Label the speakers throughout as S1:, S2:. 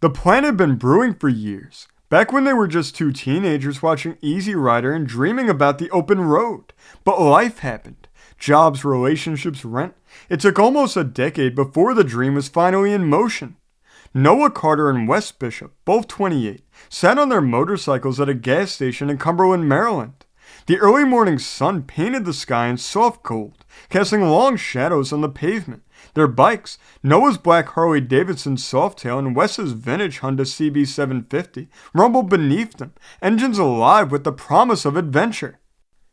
S1: The plan had been brewing for years, back when they were just two teenagers watching Easy Rider and dreaming about the open road. But life happened. Jobs, relationships, rent. It took almost a decade before the dream was finally in motion. Noah, Carter, and Wes Bishop, both 28, sat on their motorcycles at a gas station in Cumberland, Maryland. The early morning sun painted the sky in soft gold, casting long shadows on the pavement. Their bikes, Noah's black Harley-Davidson Softail and Wes's vintage Honda CB750, rumbled beneath them, engines alive with the promise of adventure.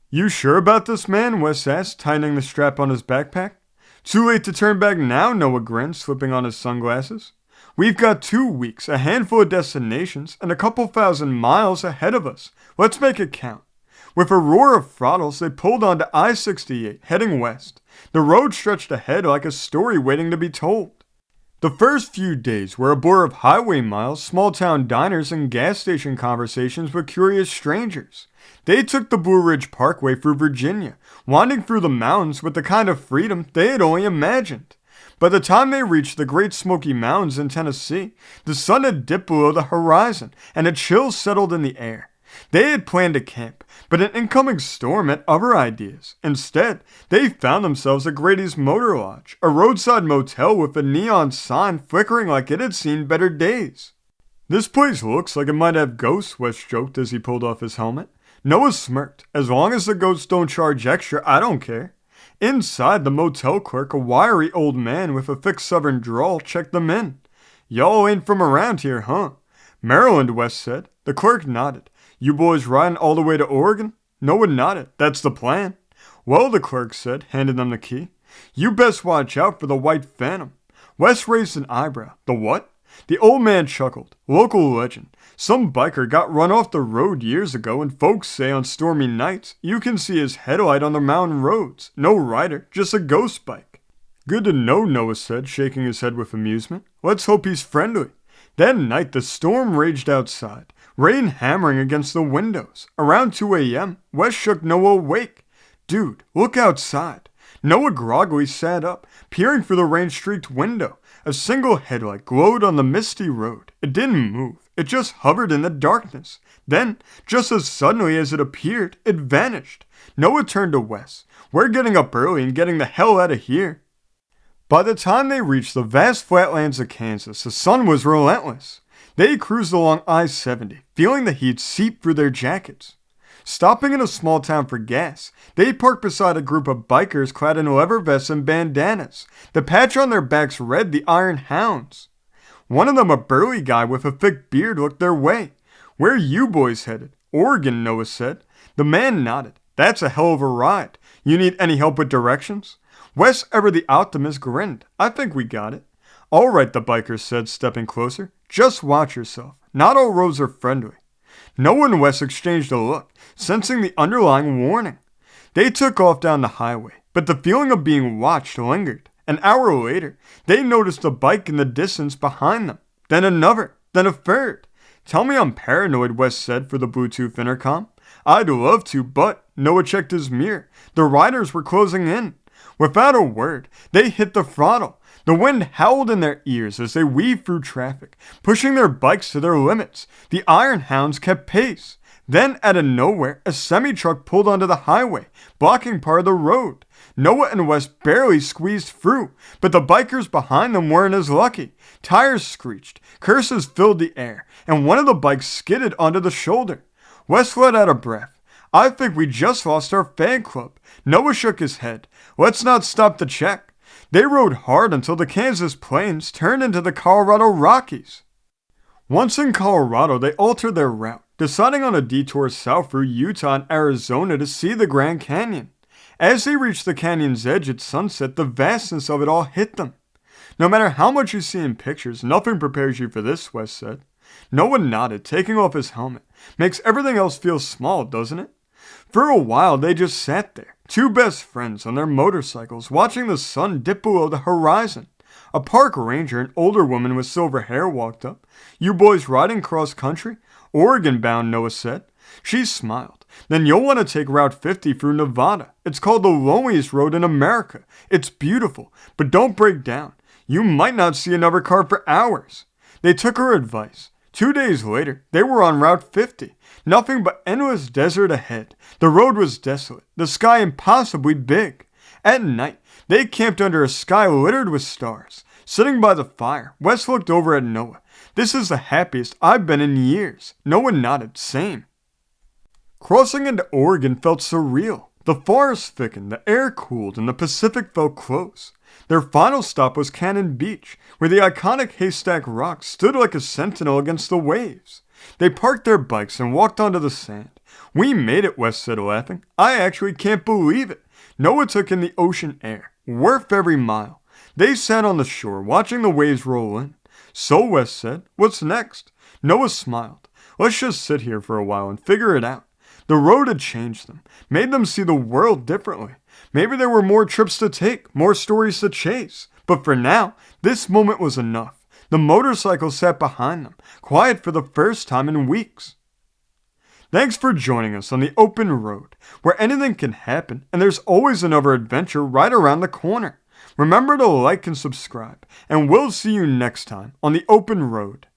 S1: "You sure about this, man?" Wes asked, tightening the strap on his backpack. "Too late to turn back now," Noah grinned, slipping on his sunglasses. "We've got 2 weeks, a handful of destinations, and a couple thousand miles ahead of us. Let's make it count." With a roar of throttles, they pulled onto I-68, heading west. The road stretched ahead like a story waiting to be told. The first few days were a blur of highway miles, small-town diners, and gas station conversations with curious strangers. They took the Blue Ridge Parkway through Virginia, wanding through the mountains with the kind of freedom they had only imagined. By the time they reached the Great Smoky Mountains in Tennessee, the sun had dipped below the horizon, and a chill settled in the air. They had planned to camp, but an incoming storm had other ideas. Instead, they found themselves at Grady's Motor Lodge, a roadside motel with a neon sign flickering like it had seen better days. "This place looks like it might have ghosts," Wes joked as he pulled off his helmet. Noah smirked. "As long as the ghosts don't charge extra, I don't care." Inside, the motel clerk, a wiry old man with a thick southern drawl, checked them in. "Y'all ain't from around here, huh?" "Maryland," Wes said. The clerk nodded. "You boys riding all the way to Oregon?" Noah nodded. "That's the plan." "Well," the clerk said, handing them the key, "you best watch out for the White Phantom." Wes raised an eyebrow. "The what?" The old man chuckled. "Local legend. Some biker got run off the road years ago, and folks say on stormy nights you can see his headlight on the mountain roads. No rider, just a ghost bike." "Good to know," Noah said, shaking his head with amusement. "Let's hope he's friendly." That night, the storm raged outside, rain hammering against the windows. Around 2 a.m., Wes shook Noah awake. "Dude, look outside." Noah groggily sat up, peering through the rain-streaked window. A single headlight glowed on the misty road. It didn't move. It just hovered in the darkness. Then, just as suddenly as it appeared, it vanished. Noah turned to Wes. "We're getting up early and getting the hell out of here." By the time they reached the vast flatlands of Kansas, the sun was relentless. They cruised along I-70, feeling the heat seep through their jackets. Stopping in a small town for gas, they parked beside a group of bikers clad in leather vests and bandanas. The patch on their backs read the Iron Hounds. One of them, a burly guy with a thick beard, looked their way. "Where are you boys headed?" "Oregon," Noah said. The man nodded. "That's a hell of a ride. You need any help with directions?" Wes, ever the optimist, grinned. "I think we got it." "All right," the biker said, stepping closer. "Just watch yourself. Not all roads are friendly." Noah and Wes exchanged a look, sensing the underlying warning. They took off down the highway, but the feeling of being watched lingered. An hour later, they noticed a bike in the distance behind them. Then another. Then a third. "Tell me I'm paranoid," Wes said for the Bluetooth intercom. "I'd love to, but..." Noah checked his mirror. The riders were closing in. Without a word, they hit the throttle. The wind howled in their ears as they weaved through traffic, pushing their bikes to their limits. The Iron Hounds kept pace. Then, out of nowhere, a semi-truck pulled onto the highway, blocking part of the road. Noah and Wes barely squeezed through, but the bikers behind them weren't as lucky. Tires screeched, curses filled the air, and one of the bikes skidded onto the shoulder. Wes let out a breath. "I think we just lost our fan club." Noah shook his head. "Let's not stop to check." They rode hard until the Kansas plains turned into the Colorado Rockies. Once in Colorado, they altered their route, deciding on a detour south through Utah and Arizona to see the Grand Canyon. As they reached the canyon's edge at sunset, the vastness of it all hit them. "No matter how much you see in pictures, nothing prepares you for this," Wes said. Noah nodded, taking off his helmet. "Makes everything else feel small, doesn't it?" For a while, they just sat there, two best friends on their motorcycles, watching the sun dip below the horizon. A park ranger, an older woman with silver hair, walked up. "You boys riding cross-country?" "Oregon bound," Noah said. She smiled. "Then you'll want to take Route 50 through Nevada. It's called the loneliest road in America. It's beautiful, but don't break down. You might not see another car for hours." They took her advice. 2 days later, they were on Route 50. Nothing but endless desert ahead. The road was desolate, the sky impossibly big. At night, they camped under a sky littered with stars. Sitting by the fire, Wes looked over at Noah. "This is the happiest I've been in years." Noah nodded, "Same." Crossing into Oregon felt surreal. The forest thickened, the air cooled, and the Pacific felt close. Their final stop was Cannon Beach, where the iconic Haystack Rock stood like a sentinel against the waves. They parked their bikes and walked onto the sand. "We made it," Wes said, laughing. "I actually can't believe it." Noah took in the ocean air, worth every mile. They sat on the shore, watching the waves roll in. "So," Wes said, "what's next?" Noah smiled. "Let's just sit here for a while and figure it out." The road had changed them, made them see the world differently. Maybe there were more trips to take, more stories to chase. But for now, this moment was enough. The motorcycle sat behind them, quiet for the first time in weeks. Thanks for joining us on the open road, where anything can happen and there's always another adventure right around the corner. Remember to like and subscribe, and we'll see you next time on the open road.